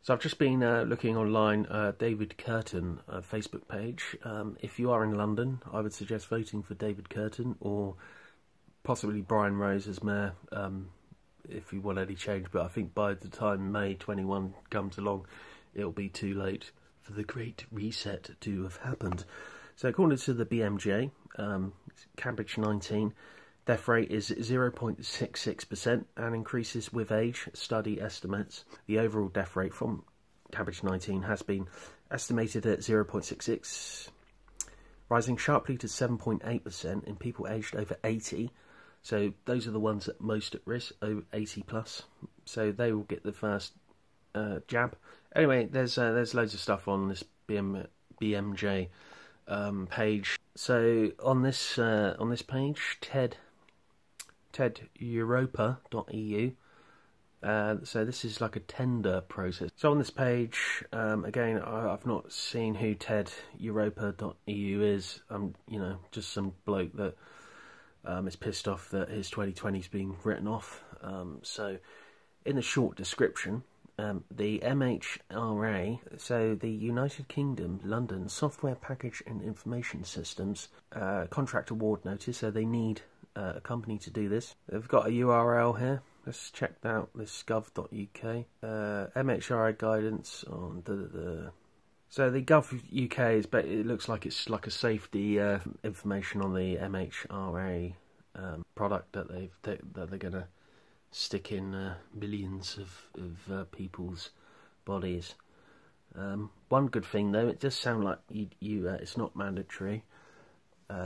So I've just been looking online, David Curtin Facebook page. If you are in London, I would suggest voting for David Curtin or possibly Brian Rose as mayor if you want any change. But I think by the time May 21 comes along, it'll be too late for the Great Reset to have happened. So according to the BMJ, Cambridge 19, death rate is 0.66% and increases with age. Study estimates the overall death rate from Cambridge 19 has been estimated at 0.66, rising sharply to 7.8% in people aged over 80. So those are the ones that most at risk, over 80 plus. So they will get the first jab. Anyway, there's loads of stuff on this BMJ page. So on this page, tedeuropa.eu. So this is like a tender process. So on this page, again, I've not seen who tedeuropa.eu is. You know, just some bloke that is pissed off that his 2020 is being written off. So in the short description, the MHRA, so the United Kingdom, London Software Package and Information Systems contract award notice, so they need a company to do this. They've got a URL here. Let's check out this gov.uk. MHRA guidance on So the gov.uk is, but it looks like it's like a safety information on the MHRA product that they're going to stick in millions of people's bodies. One good thing though, it does sound like it's not mandatory,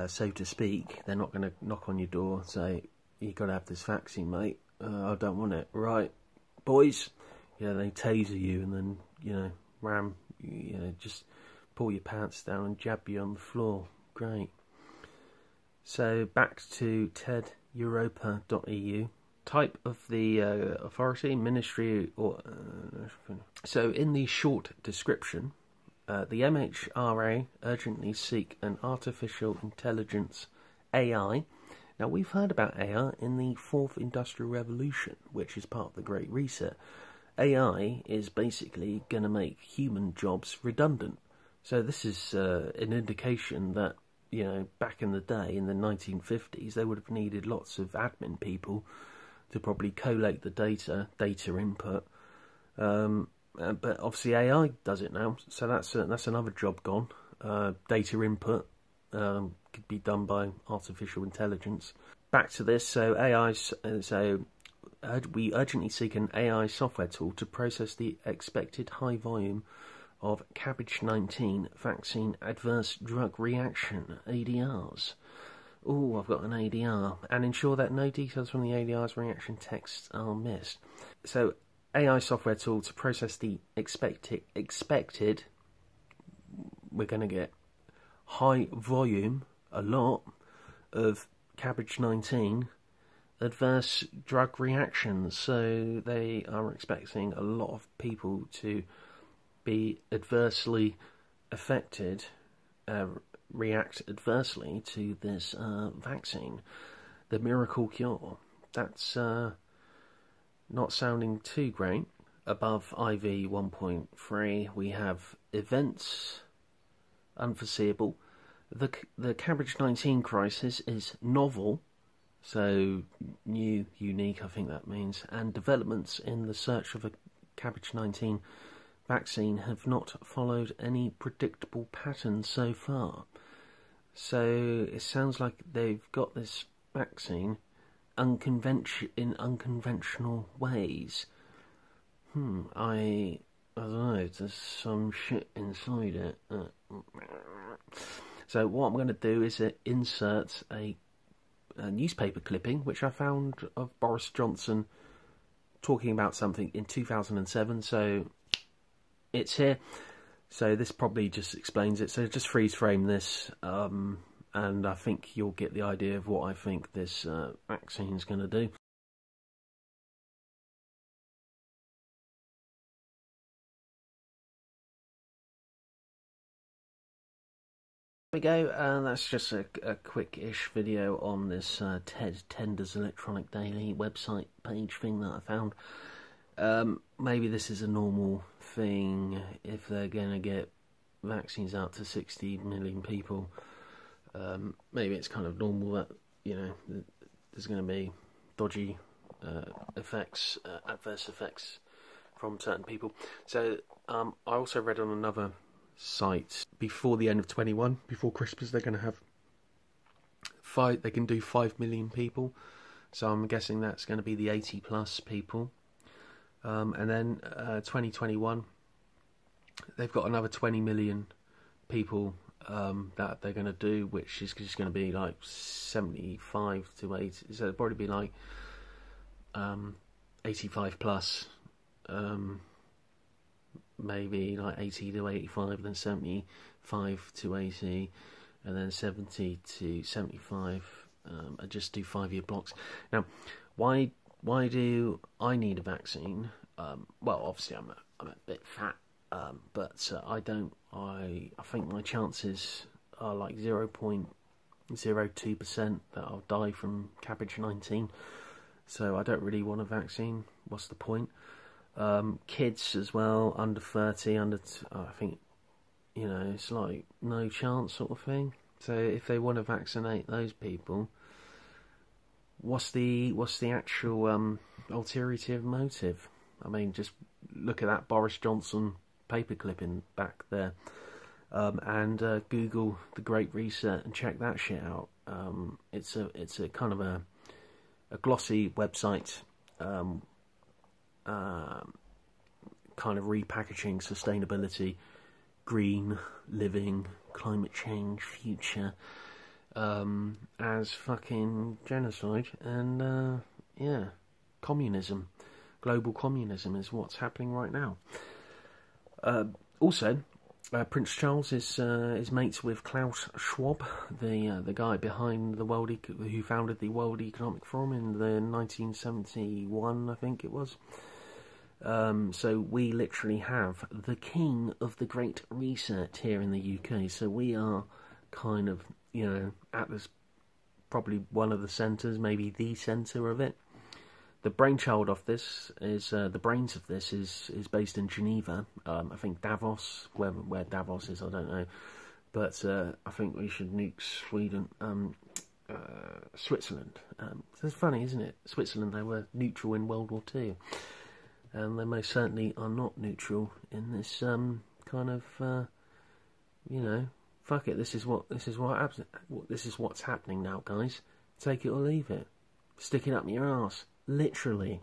so to speak. They're not going to knock on your door and say, "You got to have this vaccine, mate." I don't want it. Right, boys. Yeah, they taser you and then ram. Just pull your pants down and jab you on the floor. Great. So back to tedeuropa.eu. Type of the authority, ministry, or so in the short description, the MHRA urgently seek an artificial intelligence AI. Now we've heard about AI in the fourth industrial revolution, which is part of the Great Reset. AI is basically going to make human jobs redundant. So this is an indication that back in the day, in the 1950s, they would have needed lots of admin people to probably collate the data input, but obviously AI does it now, so that's another job gone. Data input could be done by artificial intelligence. Back to this, so we urgently seek an AI software tool to process the expected high volume of COVID-19 vaccine adverse drug reaction (ADRs). Oh, I've got an ADR, and ensure that no details from the ADR's reaction texts are missed. So, AI software tool to process the expected. We're going to get high volume, a lot of COVID-19 adverse drug reactions. So they are expecting a lot of people to be adversely affected. React adversely to this vaccine, the miracle cure. That's not sounding too great. Above IV 1.3, we have events unforeseeable. The Cambridge-19 crisis is novel, so new, unique, I think that means, and developments in the search of a Cambridge-19 vaccine have not followed any predictable pattern so far. So it sounds like they've got this vaccine in unconventional ways. I don't know, there's some shit inside it. So what I'm going to do is insert a newspaper clipping which I found of Boris Johnson talking about something in 2007. So it's here. So this probably just explains it. So just freeze frame this, and I think you'll get the idea of what I think this vaccine is going to do. There we go, and that's just a quick-ish video on this Ted Tender's Electronic Daily website page thing that I found. Maybe this is a normal thing if they're going to get vaccines out to 60 million people. Maybe it's kind of normal that, you know, there's going to be dodgy effects, adverse effects from certain people. So I also read on another site, before the end of 21, before Christmas, they're going to have they can do 5 million people. So I'm guessing that's going to be the 80 plus people. And then 2021, they've got another 20 million people that they're going to do, which is just going to be like 75 to 80. So it'll probably be like 85 plus, maybe like 80 to 85, then 75 to 80, and then 70 to 75. I just do 5-year blocks. Now, why do I need a vaccine? Well, obviously I'm a bit fat, but I don't. I think my chances are like 0.02% that I'll die from cabbage 19. So I don't really want a vaccine. What's the point? Kids as well, under 30, I think, you know, it's like no chance sort of thing. So if they want to vaccinate those people, what's the actual ulterior motive? I mean, just look at that Boris Johnson paper clipping back there, and Google the Great Reset and check that shit out. It's a kind of a glossy website, kind of repackaging sustainability, green living, climate change, future, as fucking genocide, and yeah, communism. Global communism is what's happening right now. Also, Prince Charles is mates with Klaus Schwab, the guy behind who founded the World Economic Forum in the 1971, I think it was. So we literally have the king of the Great Reset here in the UK. So we are kind of, you know, at this, probably one of the centres, maybe the centre of it. The brainchild of this is, the brains of this is based in Geneva. I think Davos, where Davos is, I don't know. But I think we should nuke Switzerland. So it's funny, isn't it? Switzerland, they were neutral in World War II. And they most certainly are not neutral in this kind of, you know, fuck it. This is what's happening now, guys. Take it or leave it. Stick it up your arse. Literally.